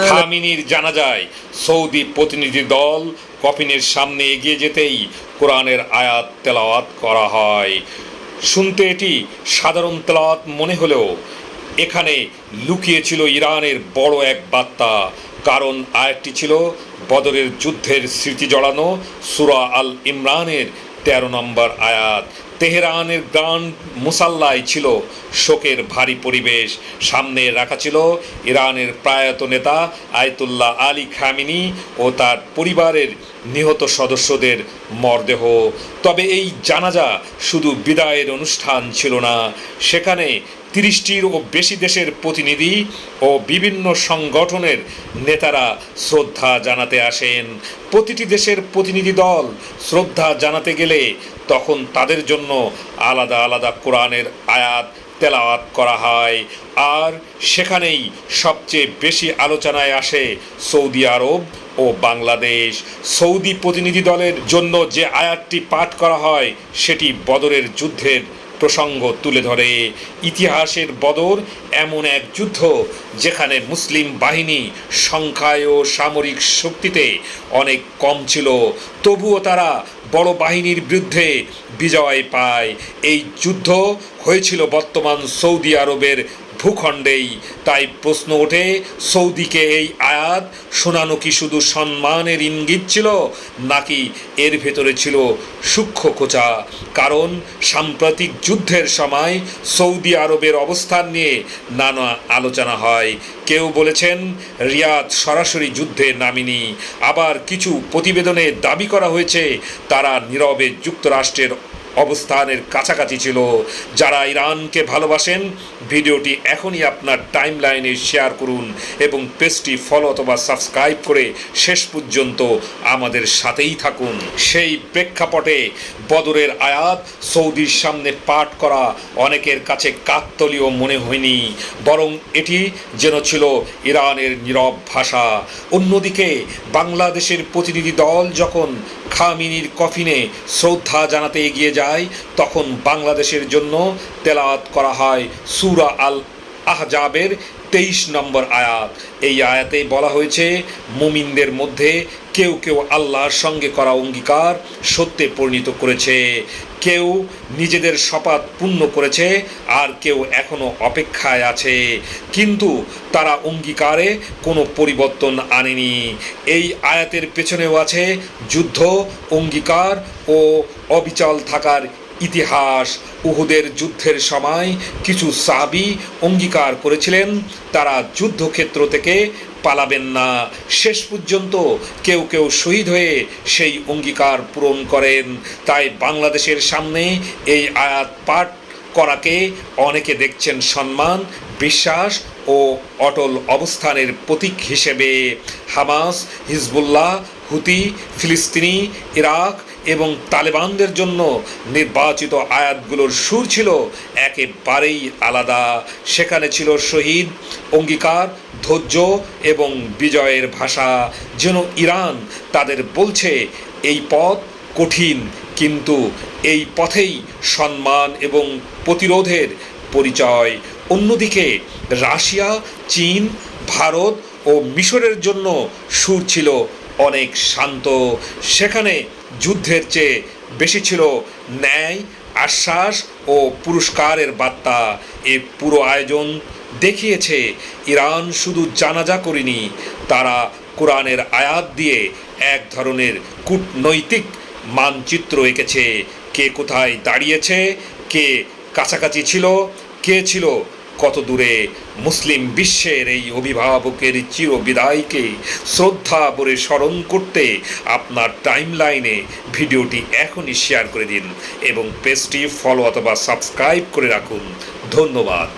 খামিনির জানাজায় সৌদি প্রতিনিধি দল কফিনের সামনে এগিয়ে যেতেই কোরআনের আয়াত তেলাওয়াত করা হয়। শুনতে এটি সাধারণ তেলাওয়াত মনে হলেও এখানে লুকিয়ে ছিল ইরানের বড় এক বার্তা। কারণ আয়াতটি ছিল বদরের যুদ্ধের স্মৃতি জড়ানো সূরা আল ইমরানের 13 নম্বর আয়াত। তেহরানের গ্র্যান্ড মুসাল্লায় ছিল শোকের ভারী পরিবেশ। সামনে রাখা ছিল ইরানের প্রয়াত নেতা আয়াতুল্লাহ আলী খামেনি ও তার পরিবারের নিহত সদস্যদের মরদেহ। তবে এই জানাজা শুধু বিদায়ের অনুষ্ঠান ছিল না, সেখানে 30টিরও বেশি দেশের প্রতিনিধি ও বিভিন্ন সংগঠনের নেতারা শ্রদ্ধা জানাতে আসেন। প্রতিটি দেশের প্রতিনিধি দল শ্রদ্ধা জানাতে গেলে তখন তাদের জন্য আলাদা আলাদা কোরআনের আয়াত তেলাওয়াত করা হয়। আর সেখানেই সবচেয়ে বেশি আলোচনায় আসে সৌদি আরব ও বাংলাদেশ। সৌদি প্রতিনিধি দলের জন্য যে আয়াতটি পাঠ করা হয় সেটি বদরের যুদ্ধের প্রসঙ্গ তুলে ধরে। ইতিহাসের বদর এমন এক যুদ্ধ যেখানে মুসলিম বাহিনী সংখ্যায় ও সামরিক শক্তিতে অনেক কম ছিল, তবুও তারা বড় বাহিনীর বিরুদ্ধে বিজয় পায়। এই যুদ্ধ হয়েছিল বর্তমান সৌদি আরবের ভূখণ্ডেই। তাই প্রশ্ন ওঠে, সৌদিকে এই আয়াত শোনানো কি শুধু সম্মানের ইঙ্গিত ছিল, নাকি এর ভেতরে ছিল সূক্ষ্ম খোঁচা? কারণ সাম্প্রতিক যুদ্ধের সময় সৌদি আরবের অবস্থান নিয়ে নানা আলোচনা হয়। কেউ বলেছেন রিয়াদ সরাসরি যুদ্ধে নামেনি, আবার কিছু প্রতিবেদনে দাবি করা হয়েছে তারা নীরবে যুক্তরাষ্ট্রের অবস্থানের কাছাকাছি ছিল। যারা ইরানকে ভালোবাসেন ভিডিওটি এখনই আপনার টাইমলাইনে শেয়ার করুন এবং পেজটি ফলো অথবা সাবস্ক্রাইব করে শেষ পর্যন্ত আমাদের সাথেই থাকুন। সেই প্রেক্ষাপটে বদরের আয়াত সৌদির সামনে পাঠ করা অনেকের কাছে কাকতালীয় মনে হয়নি, বরং এটি যেন ছিল ইরানের নীরব ভাষা। অন্যদিকে বাংলাদেশের প্রতিনিধি দল যখন খামেনির কফিনে শ্রদ্ধা জানাতে এগিয়ে যায় তখন বাংলাদেশের জন্য তেলাওয়াত করা হয় সূরা আল আহজাবের 23 নম্বর আয়াত। এই আয়াতে বলা হয়েছে, মুমিনদের মধ্যে কেউ কেউ আল্লাহর সঙ্গে করা অঙ্গীকার সত্যে পরিণত করেছে, কেউ নিজেদের শপথ পূর্ণ করেছে, আর কেউ এখনো অপেক্ষায় আছে, কিন্তু তারা অঙ্গীকারে কোনো পরিবর্তন আনেনি। এই আয়াতের পেছনেও আছে যুদ্ধ, অঙ্গীকার ও অবিচল থাকার ইতিহাস। উহুদের যুদ্ধের সময় কিছু সাহাবী অঙ্গীকার করেছিলেন তারা যুদ্ধক্ষেত্র থেকে পালাবেন না। শেষ পর্যন্ত কেউ কেউ শহীদ হয়ে সেই অঙ্গীকার পূরণ করেন। তাই বাংলাদেশের সামনে এই আয়াত পাঠ করাকে অনেকে দেখছেন সম্মান, বিশ্বাস ও অটল অবস্থানের প্রতীক হিসেবে। হামাস, হিজবুল্লাহ, হুতি, ফিলিস্তিনি, ইরাক এবং তালেবানদের জন্য নির্বাচিত আয়াতগুলোর সুর ছিল একেবারেই আলাদা। সেখানে ছিল শহীদ, অঙ্গীকার, ধৈর্য এবং বিজয়ের ভাষা। যেন ইরান তাদের বলছে এই পথ কঠিন, কিন্তু এই পথেই সম্মান এবং প্রতিরোধের পরিচয়। অন্যদিকে রাশিয়া, চীন, ভারত ও মিশরের জন্য সুর ছিল অনেক শান্ত। সেখানে যুদ্ধের চেয়ে বেশি ছিল ন্যায়, আশ্বাস ও পুরস্কারের বার্তা। এ পুরো আয়োজন দেখিয়েছে ইরান শুধু জানাজা করেনি, তারা কোরআনের আয়াত দিয়ে এক ধরনের কূটনৈতিক মানচিত্র এঁকেছে। কে কোথায় দাঁড়িয়েছে, কে কাছাকাছি ছিল, কে ছিল কত দূরে। মুসলিম বিশ্বের এই অভিভাবকের চিরবিদায়কে শ্রদ্ধা ভরে স্মরণ করতে আপনার টাইমলাইনে ভিডিওটি এখনই শেয়ার করে দিন এবং পেজটি ফলো অথবা সাবস্ক্রাইব করে রাখুন। ধন্যবাদ।